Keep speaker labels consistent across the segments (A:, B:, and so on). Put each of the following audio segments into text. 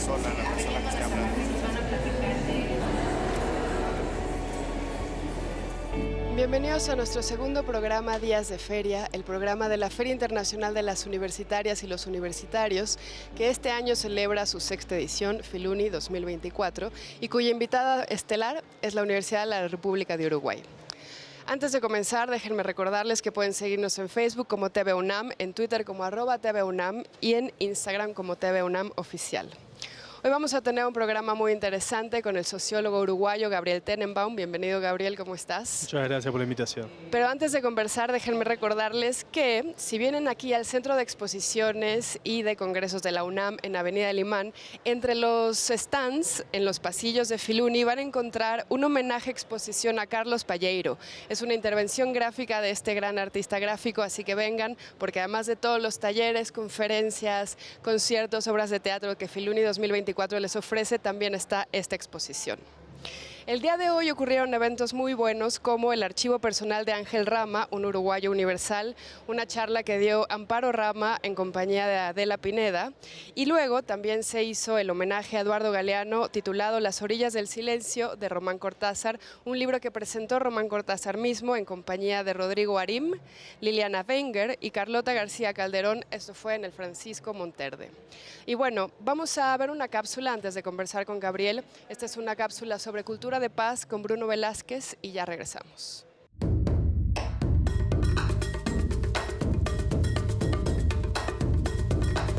A: persona, la persona que esté hablando.
B: Bienvenidos a nuestro segundo programa Días de Feria, el programa de la Feria Internacional de las Universitarias y los Universitarios, que este año celebra su sexta edición, Filuni 2024, y cuya invitada estelar es la Universidad de la República de Uruguay. Antes de comenzar, déjenme recordarles que pueden seguirnos en Facebook como TV UNAM, en Twitter como @TV UNAM y en Instagram como TV UNAM Oficial. Hoy vamos a tener un programa muy interesante con el sociólogo uruguayo Gabriel Tenenbaum. Bienvenido, Gabriel, ¿cómo estás?
C: Muchas gracias por la invitación.
B: Pero antes de conversar, déjenme recordarles que si vienen aquí al Centro de Exposiciones y de Congresos de la UNAM en Avenida Limán, entre los stands en los pasillos de Filuni van a encontrar un homenaje exposición a Carlos Palleiro. Es una intervención gráfica de este gran artista gráfico, así que vengan, porque además de todos los talleres, conferencias, conciertos, obras de teatro que Filuni 2024 les ofrece, también está esta exposición. El día de hoy ocurrieron eventos muy buenos como el archivo personal de Ángel Rama, un uruguayo universal, una charla que dio Amparo Rama en compañía de Adela Pineda, y luego también se hizo el homenaje a Eduardo Galeano titulado Las orillas del silencio de Román Cortázar, un libro que presentó Román Cortázar mismo en compañía de Rodrigo Arim, Liliana Wenger y Carlota García Calderón. Esto fue en el Francisco Monterde. Y bueno, vamos a ver una cápsula antes de conversar con Gabriel. Esta es una cápsula sobre cultura de paz con Bruno Velázquez y ya regresamos.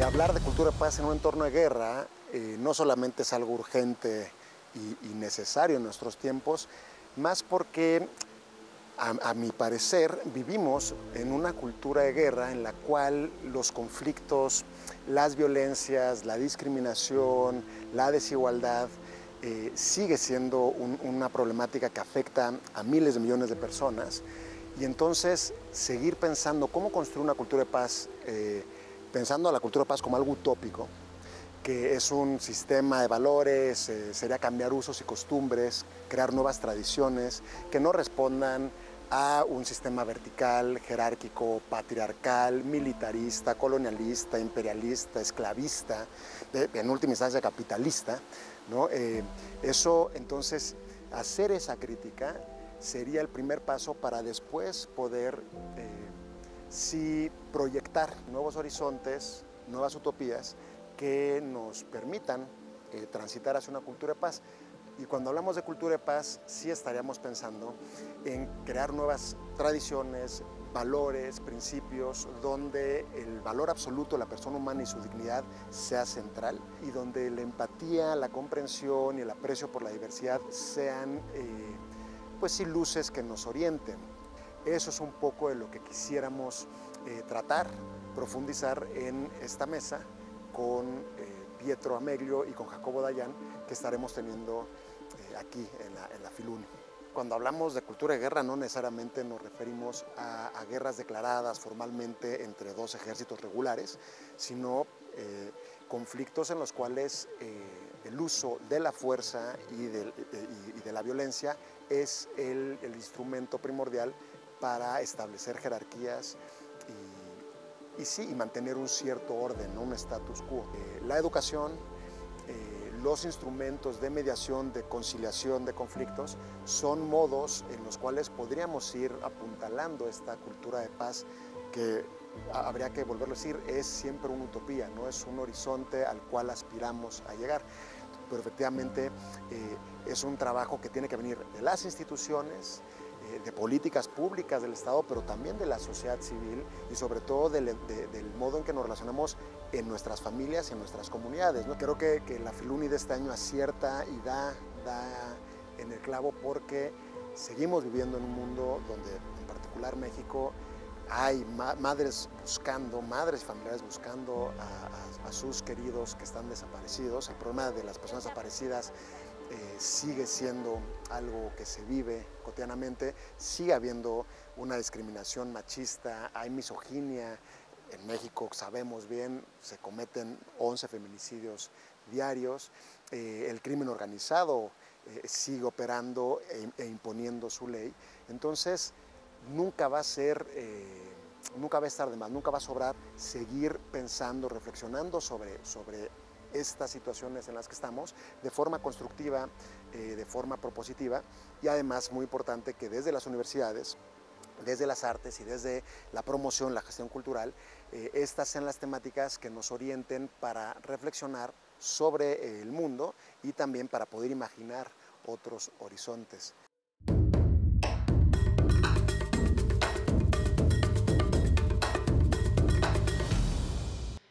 D: Hablar de cultura de paz en un entorno de guerra no solamente es algo urgente y necesario en nuestros tiempos, más porque a mi parecer vivimos en una cultura de guerra en la cual los conflictos, las violencias, la discriminación, la desigualdad sigue siendo una problemática que afecta a miles de millones de personas, y entonces seguir pensando cómo construir una cultura de paz, pensando a la cultura de paz como algo utópico, que es un sistema de valores, sería cambiar usos y costumbres, crear nuevas tradiciones que no respondan a un sistema vertical, jerárquico, patriarcal, militarista, colonialista, imperialista, esclavista, en última instancia capitalista, ¿no? Eso, entonces, hacer esa crítica sería el primer paso para después poder sí proyectar nuevos horizontes, nuevas utopías que nos permitan transitar hacia una cultura de paz. Y cuando hablamos de cultura de paz, sí estaríamos pensando en crear nuevas tradiciones, valores, principios, donde el valor absoluto de la persona humana y su dignidad sea central, y donde la empatía, la comprensión y el aprecio por la diversidad sean pues sí, luces que nos orienten. Eso es un poco de lo que quisiéramos tratar, profundizar en esta mesa con Pietro Ameglio y con Jacobo Dayan, que estaremos teniendo aquí en la Filuni. Cuando hablamos de cultura de guerra no necesariamente nos referimos a guerras declaradas formalmente entre dos ejércitos regulares, sino conflictos en los cuales el uso de la fuerza y de la violencia es el instrumento primordial para establecer jerarquías y mantener un cierto orden, ¿no? Un status quo. La educación, los instrumentos de mediación, de conciliación de conflictos, son modos en los cuales podríamos ir apuntalando esta cultura de paz que, habría que volverlo a decir, es siempre una utopía, no es un horizonte al cual aspiramos a llegar. Pero efectivamente es un trabajo que tiene que venir de las instituciones, de políticas públicas del Estado, pero también de la sociedad civil y sobre todo del modo en que nos relacionamos en nuestras familias y en nuestras comunidades, ¿no? Creo que la Filuni de este año acierta y da en el clavo, porque seguimos viviendo en un mundo donde, en particular México, hay madres y familiares buscando a sus queridos que están desaparecidos. El problema de las personas desaparecidas sigue siendo algo que se vive cotidianamente, sigue habiendo una discriminación machista, hay misoginia. En México, sabemos bien, se cometen 11 feminicidios diarios, el crimen organizado sigue operando e imponiendo su ley. Entonces, nunca va a estar de más, nunca va a sobrar seguir pensando, reflexionando sobre estas situaciones en las que estamos de forma constructiva, de forma propositiva, y además muy importante que desde las universidades, desde las artes y desde la promoción, la gestión cultural, estas sean las temáticas que nos orienten para reflexionar sobre el mundo y también para poder imaginar otros horizontes.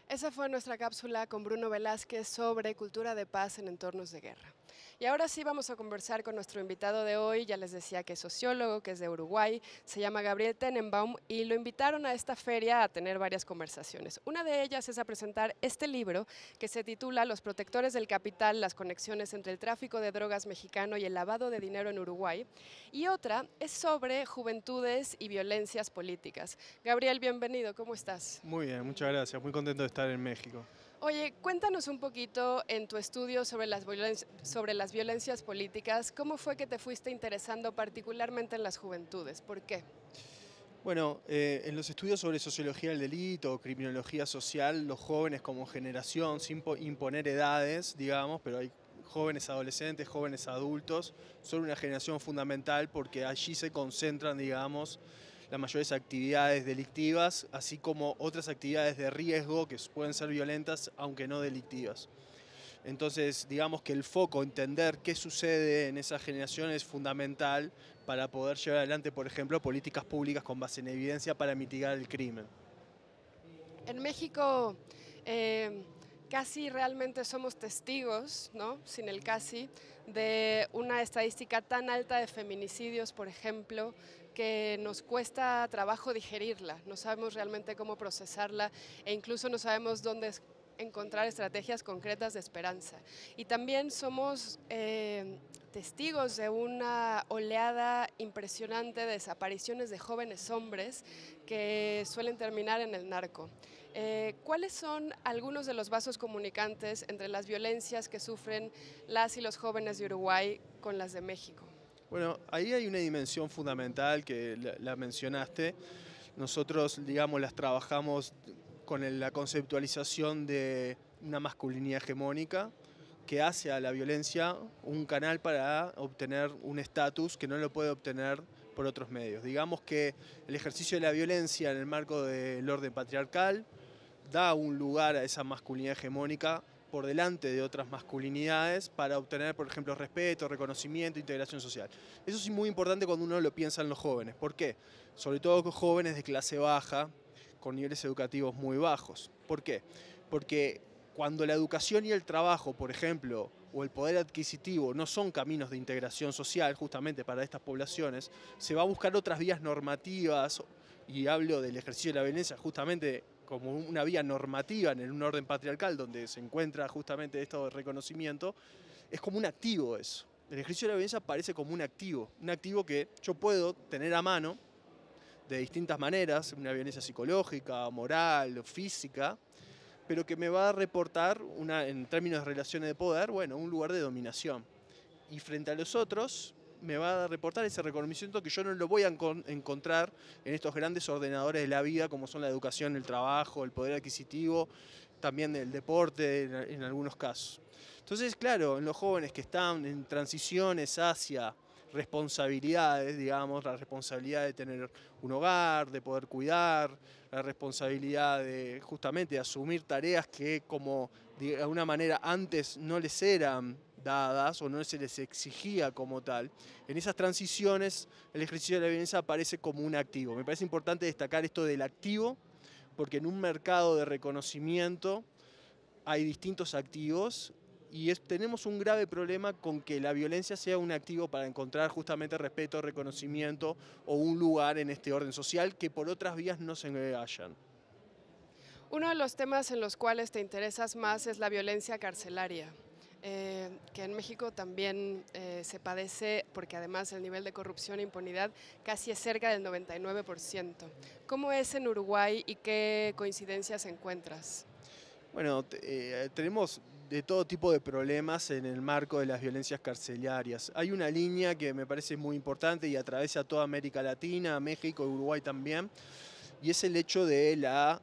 B: Esa fue nuestra cápsula con Bruno Velázquez sobre cultura de paz en entornos de guerra. Y ahora sí vamos a conversar con nuestro invitado de hoy. Ya les decía que es sociólogo, que es de Uruguay, se llama Gabriel Tenenbaum y lo invitaron a esta feria a tener varias conversaciones. Una de ellas es a presentar este libro que se titula Los protectores del capital, las conexiones entre el tráfico de drogas mexicano y el lavado de dinero en Uruguay. Y otra es sobre juventudes y violencias políticas. Gabriel, bienvenido, ¿cómo estás?
C: Muy bien, muchas gracias. Muy contento de estar en México.
B: Oye, cuéntanos un poquito en tu estudio sobre las violencias políticas, ¿cómo fue que te fuiste interesando particularmente en las juventudes? ¿Por qué?
C: Bueno, en los estudios sobre sociología del delito o criminología social, los jóvenes como generación, sin imponer edades, digamos, pero hay jóvenes adolescentes, jóvenes adultos, son una generación fundamental porque allí se concentran, digamos, las mayores actividades delictivas, así como otras actividades de riesgo que pueden ser violentas, aunque no delictivas. Entonces, digamos que el foco, entender qué sucede en esa generación es fundamental para poder llevar adelante, por ejemplo, políticas públicas con base en evidencia para mitigar el crimen.
B: En México casi realmente somos testigos, ¿no? Sin el casi, de una estadística tan alta de feminicidios, por ejemplo, que nos cuesta trabajo digerirla, no sabemos realmente cómo procesarla e incluso no sabemos dónde encontrar estrategias concretas de esperanza. Y también somos testigos de una oleada impresionante de desapariciones de jóvenes hombres que suelen terminar en el narco. ¿Cuáles son algunos de los vasos comunicantes entre las violencias que sufren las y los jóvenes de Uruguay con las de México?
C: Bueno, ahí hay una dimensión fundamental que la mencionaste. Nosotros, digamos, las trabajamos con la conceptualización de una masculinidad hegemónica que hace a la violencia un canal para obtener un estatus que no lo puede obtener por otros medios. Digamos que el ejercicio de la violencia en el marco del orden patriarcal da un lugar a esa masculinidad hegemónica por delante de otras masculinidades para obtener, por ejemplo, respeto, reconocimiento, integración social. Eso es muy importante cuando uno lo piensa en los jóvenes. ¿Por qué? Sobre todo con jóvenes de clase baja, con niveles educativos muy bajos. ¿Por qué? Porque cuando la educación y el trabajo, por ejemplo, o el poder adquisitivo no son caminos de integración social justamente para estas poblaciones, se va a buscar otras vías normativas, y hablo del ejercicio de la violencia justamente como una vía normativa en un orden patriarcal donde se encuentra justamente esto de reconocimiento, es como un activo eso. El ejercicio de la violencia parece como un activo que yo puedo tener a mano de distintas maneras, una violencia psicológica, moral, física, pero que me va a reportar, en términos de relaciones de poder, bueno, un lugar de dominación. Y frente a los otros, me va a reportar ese reconocimiento que yo no lo voy a encontrar en estos grandes ordenadores de la vida, como son la educación, el trabajo, el poder adquisitivo, también el deporte en algunos casos. Entonces, claro, en los jóvenes que están en transiciones hacia responsabilidades, digamos, la responsabilidad de tener un hogar, de poder cuidar, la responsabilidad de justamente asumir tareas que como de alguna manera antes no les eran dadas o no se les exigía como tal. En esas transiciones el ejercicio de la violencia aparece como un activo. Me parece importante destacar esto del activo porque en un mercado de reconocimiento hay distintos activos y tenemos un grave problema con que la violencia sea un activo para encontrar justamente respeto, reconocimiento o un lugar en este orden social que por otras vías no se hallan.
B: Uno de los temas en los cuales te interesas más es la violencia carcelaria, que en México también se padece porque además el nivel de corrupción e impunidad casi es cerca del 99%. ¿Cómo es en Uruguay y qué coincidencias encuentras?
C: Bueno, tenemos de todo tipo de problemas en el marco de las violencias carcelarias. Hay una línea que me parece muy importante y atraviesa toda América Latina, México, Uruguay también, y es el hecho de la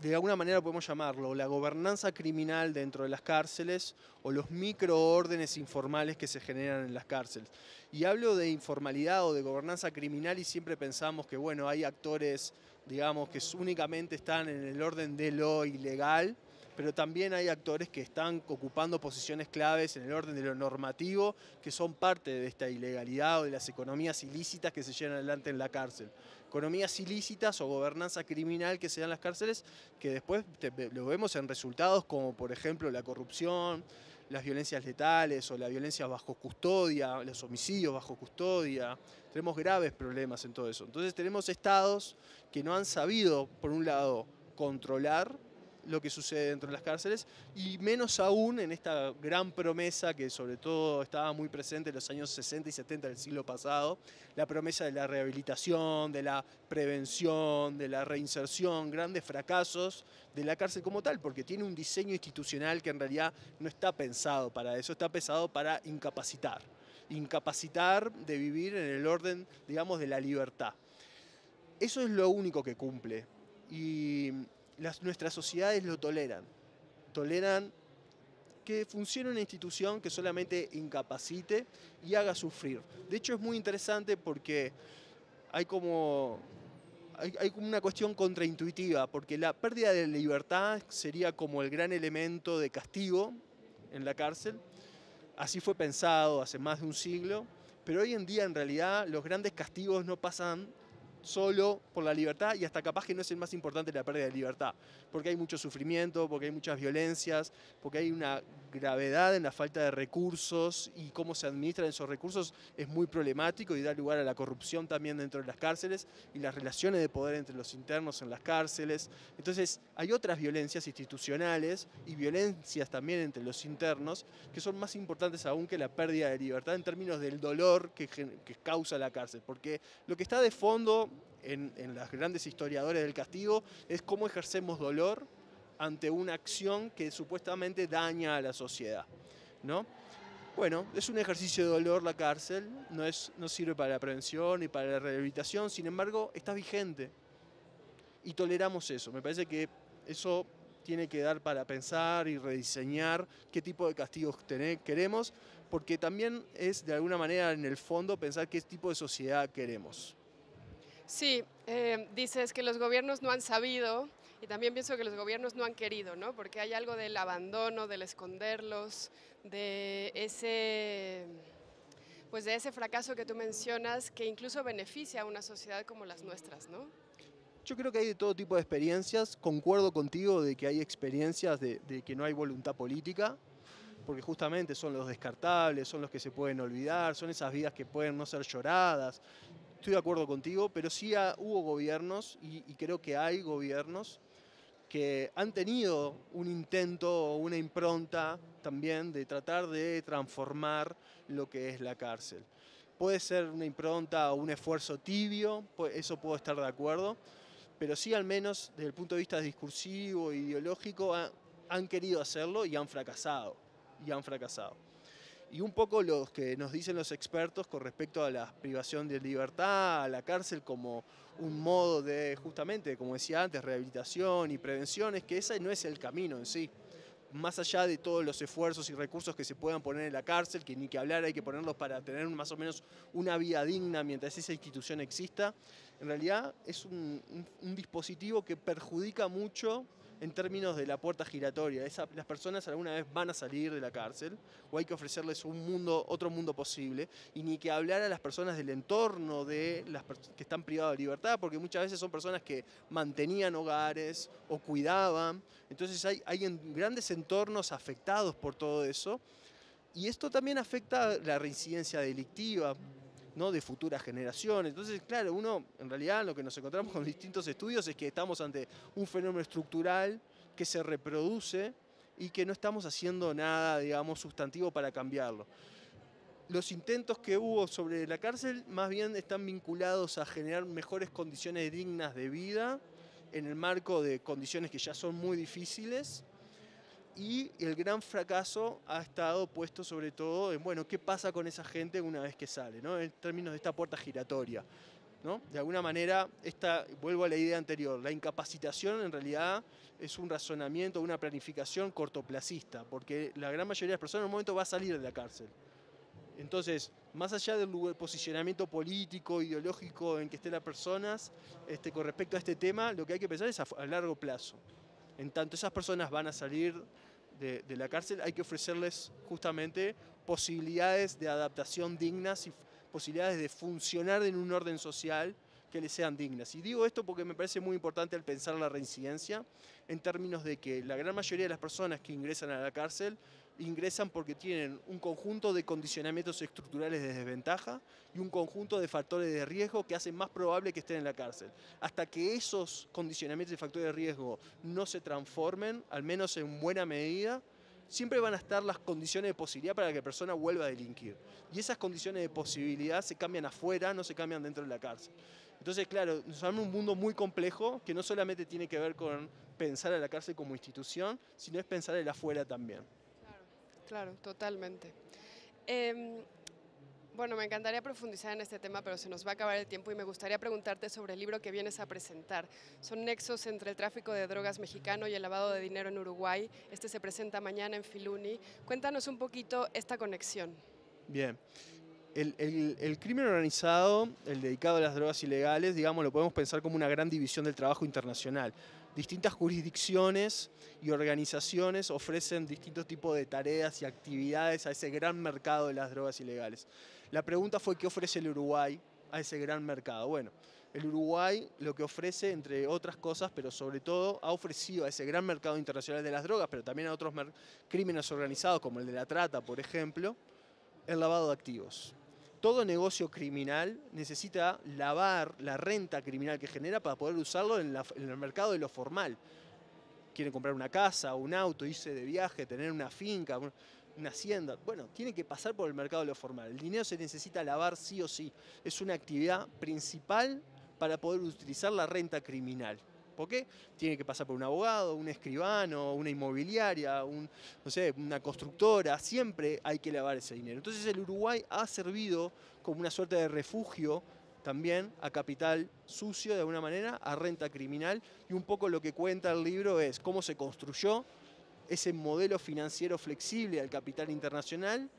C: de alguna manera podemos llamarlo, la gobernanza criminal dentro de las cárceles o los microórdenes informales que se generan en las cárceles. Y hablo de informalidad o de gobernanza criminal y siempre pensamos que, bueno, hay actores, digamos, que únicamente están en el orden de lo ilegal, pero también hay actores que están ocupando posiciones claves en el orden de lo normativo, que son parte de esta ilegalidad o de las economías ilícitas que se llevan adelante en la cárcel. Economías ilícitas o gobernanza criminal que se dan en las cárceles, que después lo vemos en resultados como, por ejemplo, la corrupción, las violencias letales o la violencia bajo custodia, los homicidios bajo custodia. Tenemos graves problemas en todo eso. Entonces tenemos estados que no han sabido, por un lado, controlar lo que sucede dentro de las cárceles y menos aún en esta gran promesa que sobre todo estaba muy presente en los años 60 y 70 del siglo pasado, la promesa de la rehabilitación, de la prevención, de la reinserción, grandes fracasos de la cárcel como tal, porque tiene un diseño institucional que en realidad no está pensado para eso, está pensado para incapacitar de vivir en el orden, digamos, de la libertad. Eso es lo único que cumple y nuestras sociedades lo toleran que funcione una institución que solamente incapacite y haga sufrir. De hecho es muy interesante porque hay como una cuestión contraintuitiva, porque la pérdida de libertad sería como el gran elemento de castigo en la cárcel. Así fue pensado hace más de un siglo, pero hoy en día en realidad los grandes castigos no pasan solo por la libertad y hasta capaz que no es el más importante la pérdida de libertad, porque hay mucho sufrimiento, porque hay muchas violencias, porque hay una gravedad en la falta de recursos y cómo se administran esos recursos es muy problemático y da lugar a la corrupción también dentro de las cárceles y las relaciones de poder entre los internos en las cárceles. Entonces hay otras violencias institucionales y violencias también entre los internos que son más importantes aún que la pérdida de libertad en términos del dolor que causa la cárcel, porque lo que está de fondo en las grandes historiadores del castigo es cómo ejercemos dolor ante una acción que supuestamente daña a la sociedad, ¿no? Bueno, es un ejercicio de dolor la cárcel, no sirve para la prevención ni para la rehabilitación, sin embargo está vigente y toleramos eso. Me parece que eso tiene que dar para pensar y rediseñar qué tipo de castigos queremos, porque también es de alguna manera en el fondo pensar qué tipo de sociedad queremos.
B: Sí, dices que los gobiernos no han sabido y también pienso que los gobiernos no han querido, ¿no? Porque hay algo del abandono, del esconderlos, pues de ese fracaso que tú mencionas que incluso beneficia a una sociedad como las nuestras, ¿no?
C: Yo creo que hay de todo tipo de experiencias, concuerdo contigo de que hay experiencias de que no hay voluntad política, porque justamente son los descartables, son los que se pueden olvidar, son esas vidas que pueden no ser lloradas. Estoy de acuerdo contigo, pero sí hubo gobiernos y creo que hay gobiernos que han tenido un intento o una impronta también de tratar de transformar lo que es la cárcel. Puede ser una impronta o un esfuerzo tibio, eso puedo estar de acuerdo, pero sí al menos desde el punto de vista discursivo e ideológico han querido hacerlo y han fracasado. Y un poco lo que nos dicen los expertos con respecto a la privación de libertad, a la cárcel como un modo de, justamente, como decía antes, rehabilitación y prevención, es que ese no es el camino en sí. Más allá de todos los esfuerzos y recursos que se puedan poner en la cárcel, que ni que hablar hay que ponerlos para tener más o menos una vida digna mientras esa institución exista, en realidad es un dispositivo que perjudica mucho en términos de la puerta giratoria. Las personas alguna vez van a salir de la cárcel o hay que ofrecerles otro mundo posible y ni que hablar a las personas del entorno de las que están privadas de libertad, porque muchas veces son personas que mantenían hogares o cuidaban. Entonces hay grandes entornos afectados por todo eso y esto también afecta la reincidencia delictiva, ¿no? De futuras generaciones. Entonces, claro, uno en realidad lo que nos encontramos con distintos estudios es que estamos ante un fenómeno estructural que se reproduce y que no estamos haciendo nada, digamos, sustantivo para cambiarlo. Los intentos que hubo sobre la cárcel más bien están vinculados a generar mejores condiciones dignas de vida en el marco de condiciones que ya son muy difíciles. Y el gran fracaso ha estado puesto sobre todo en, bueno, ¿qué pasa con esa gente una vez que sale, ¿no? En términos de esta puerta giratoria. ¿no? De alguna manera, vuelvo a la idea anterior, la incapacitación en realidad es un razonamiento, una planificación cortoplacista, porque la gran mayoría de las personas en un momento va a salir de la cárcel. Entonces, más allá del posicionamiento político, ideológico en que estén las personas con respecto a este tema, lo que hay que pensar es a largo plazo. En tanto esas personas van a salir de la cárcel, hay que ofrecerles justamente posibilidades de adaptación dignas y posibilidades de funcionar en un orden social que les sean dignas. Y digo esto porque me parece muy importante al pensar la reincidencia en términos de que la gran mayoría de las personas que ingresan a la cárcel ingresan porque tienen un conjunto de condicionamientos estructurales de desventaja y un conjunto de factores de riesgo que hacen más probable que estén en la cárcel. Hasta que esos condicionamientos y factores de riesgo no se transformen, al menos en buena medida, siempre van a estar las condiciones de posibilidad para que la persona vuelva a delinquir. Y esas condiciones de posibilidad se cambian afuera, no se cambian dentro de la cárcel. Entonces, claro, nos habla un mundo muy complejo que no solamente tiene que ver con pensar a la cárcel como institución, sino es pensar el afuera también.
B: Claro, totalmente. Bueno, me encantaría profundizar en este tema, pero se nos va a acabar el tiempo y me gustaría preguntarte sobre el libro que vienes a presentar. Son nexos entre el tráfico de drogas mexicano y el lavado de dinero en Uruguay. Este se presenta mañana en Filuni. Cuéntanos un poquito esta conexión.
C: Bien. El crimen organizado, el dedicado a las drogas ilegales, digamos, lo podemos pensar como una gran división del trabajo internacional. Distintas jurisdicciones y organizaciones ofrecen distintos tipos de tareas y actividades a ese gran mercado de las drogas ilegales. La pregunta fue, ¿qué ofrece el Uruguay a ese gran mercado? Bueno, el Uruguay lo que ofrece, entre otras cosas, pero sobre todo, ha ofrecido a ese gran mercado internacional de las drogas, pero también a otros crímenes organizados, como el de la trata, por ejemplo, el lavado de activos. Todo negocio criminal necesita lavar la renta criminal que genera para poder usarlo en el mercado de lo formal. Quieren comprar una casa, un auto, irse de viaje, tener una finca, una hacienda. Bueno, tiene que pasar por el mercado de lo formal. El dinero se necesita lavar sí o sí. Es una actividad principal para poder utilizar la renta criminal. ¿Por qué? Tiene que pasar por un abogado, un escribano, una inmobiliaria, no sé, una constructora. Siempre hay que lavar ese dinero. Entonces el Uruguay ha servido como una suerte de refugio también a capital sucio de alguna manera, a renta criminal. Y un poco lo que cuenta el libro es cómo se construyó ese modelo financiero flexible al capital internacional.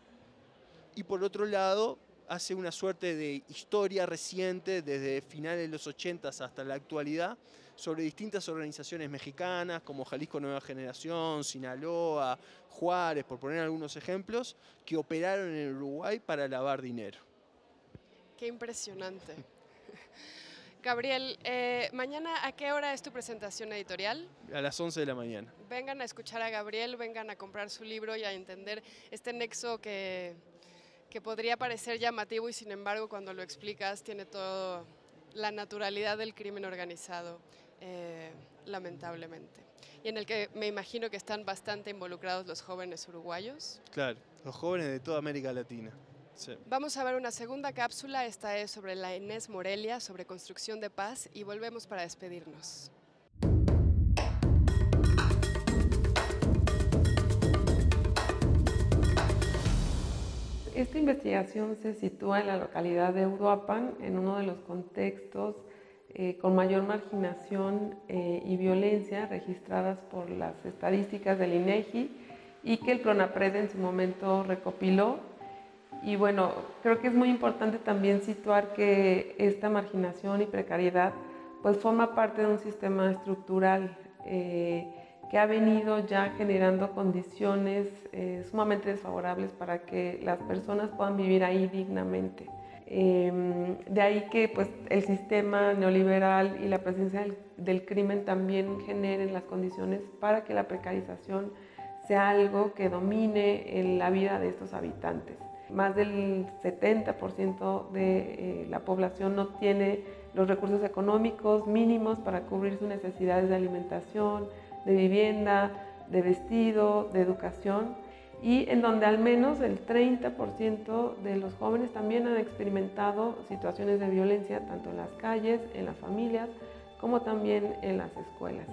C: Y por otro lado, hace una suerte de historia reciente desde finales de los 80 hasta la actualidad sobre distintas organizaciones mexicanas como Jalisco Nueva Generación, Sinaloa, Juárez, por poner algunos ejemplos, que operaron en el Uruguay para lavar dinero.
B: Qué impresionante. Gabriel, mañana, ¿a qué hora es tu presentación editorial?
C: A las 11 de la mañana.
B: Vengan a escuchar a Gabriel, vengan a comprar su libro y a entender este nexo que podría parecer llamativo y sin embargo cuando lo explicas tiene toda la naturalidad del crimen organizado, lamentablemente. Y en el que me imagino que están bastante involucrados los jóvenes uruguayos.
C: Claro, los jóvenes de toda América Latina. Sí.
B: Vamos a ver una segunda cápsula, esta es sobre la Inés Morelia, sobre construcción de paz y volvemos para despedirnos.
E: Esta investigación se sitúa en la localidad de Uruapan, en uno de los contextos con mayor marginación y violencia registradas por las estadísticas del INEGI y que el PRONAPRED en su momento recopiló. Y bueno, creo que es muy importante también situar que esta marginación y precariedad pues forma parte de un sistema estructural que ha venido ya generando condiciones sumamente desfavorables para que las personas puedan vivir ahí dignamente. De ahí que pues, el sistema neoliberal y la presencia del crimen también generen las condiciones para que la precarización sea algo que domine en la vida de estos habitantes. Más del 70% de la población no tiene los recursos económicos mínimos para cubrir sus necesidades de alimentación, de vivienda, de vestido, de educación, y en donde al menos el 30% de los jóvenes también han experimentado situaciones de violencia, tanto en las calles, en las familias, como también en las escuelas.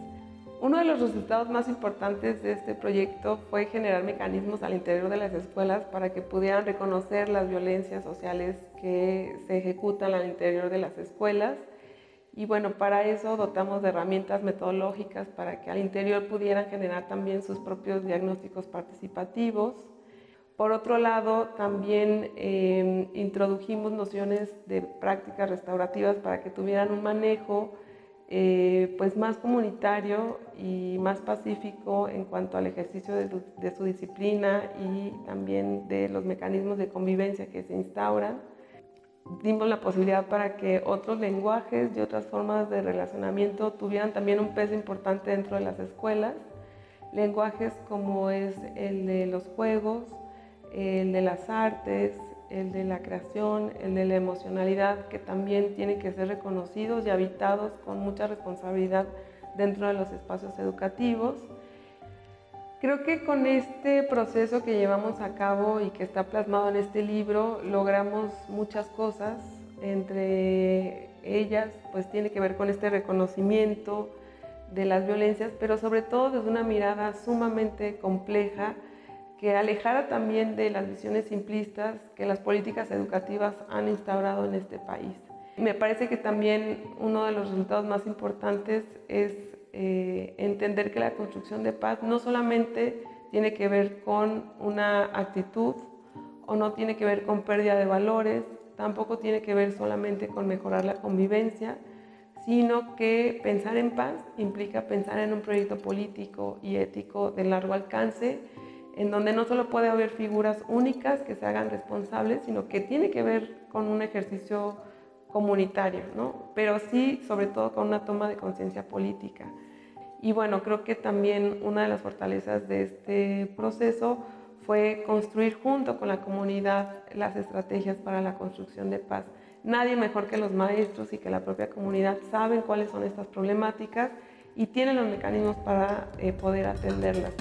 E: Uno de los resultados más importantes de este proyecto fue generar mecanismos al interior de las escuelas para que pudieran reconocer las violencias sociales que se ejecutan al interior de las escuelas. Y bueno, para eso dotamos de herramientas metodológicas para que al interior pudieran generar también sus propios diagnósticos participativos. Por otro lado, también introdujimos nociones de prácticas restaurativas para que tuvieran un manejo pues más comunitario y más pacífico en cuanto al ejercicio de su disciplina y también de los mecanismos de convivencia que se instauran. Dimos la posibilidad para que otros lenguajes y otras formas de relacionamiento tuvieran también un peso importante dentro de las escuelas. Lenguajes como es el de los juegos, el de las artes, el de la creación, el de la emocionalidad, que también tienen que ser reconocidos y habitados con mucha responsabilidad dentro de los espacios educativos. Creo que con este proceso que llevamos a cabo y que está plasmado en este libro, logramos muchas cosas. Entre ellas, pues tiene que ver con este reconocimiento de las violencias, pero sobre todo desde una mirada sumamente compleja, que alejara también de las visiones simplistas que las políticas educativas han instaurado en este país. Me parece que también uno de los resultados más importantes es entender que la construcción de paz no solamente tiene que ver con una actitud o no tiene que ver con pérdida de valores, tampoco tiene que ver solamente con mejorar la convivencia, sino que pensar en paz implica pensar en un proyecto político y ético de largo alcance, en donde no solo puede haber figuras únicas que se hagan responsables, sino que tiene que ver con un ejercicio comunitario, ¿no? Pero sí, sobre todo, con una toma de conciencia política. Y bueno, creo que también una de las fortalezas de este proceso fue construir junto con la comunidad las estrategias para la construcción de paz. Nadie mejor que los maestros y que la propia comunidad saben cuáles son estas problemáticas y tienen los mecanismos para poder atenderlas.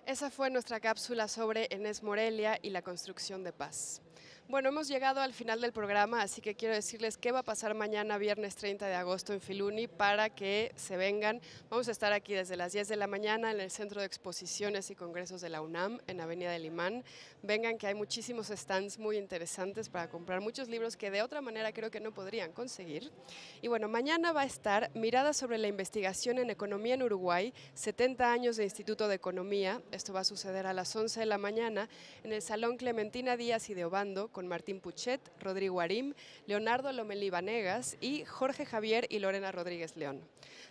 B: Esa fue nuestra cápsula sobre Enes Morelia y la construcción de paz. Bueno, hemos llegado al final del programa, así que quiero decirles qué va a pasar mañana, viernes 30 de agosto en Filuni, para que se vengan. Vamos a estar aquí desde las 10 de la mañana en el Centro de Exposiciones y Congresos de la UNAM, en Avenida del Imán. Vengan, que hay muchísimos stands muy interesantes para comprar muchos libros que de otra manera creo que no podrían conseguir. Y bueno, mañana va a estar Mirada sobre la investigación en economía en Uruguay, 70 años de Instituto de Economía. Esto va a suceder a las 11 de la mañana en el Salón Clementina Díaz y de Obando, con Martín Puchet, Rodrigo Arim, Leonardo Lomelí Vanegas y Jorge Javier y Lorena Rodríguez León.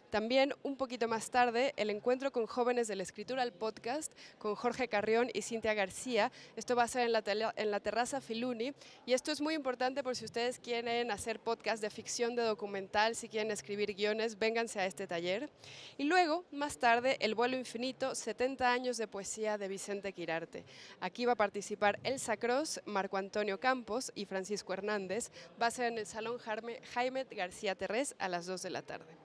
B: También, un poquito más tarde, el encuentro con jóvenes de la escritura al podcast con Jorge Carrión y Cintia García. Esto va a ser en la terraza Filuni, y esto es muy importante por si ustedes quieren hacer podcast de ficción, de documental, si quieren escribir guiones, vénganse a este taller. Y luego, más tarde, El vuelo infinito, 70 años de poesía de Vicente Quirarte. Aquí va a participar Elsa Cross, Marco Antonio Campos y Francisco Hernández. Va a ser en el Salón Jaime García Terrés a las 2 de la tarde.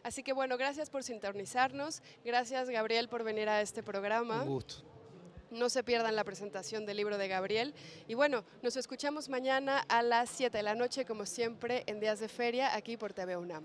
B: Así que bueno, gracias por sintonizarnos, gracias Gabriel por venir a este programa.
C: Un gusto.
B: No se pierdan la presentación del libro de Gabriel. Y bueno, nos escuchamos mañana a las 7 de la noche, como siempre, en Días de Feria, aquí por TV UNAM.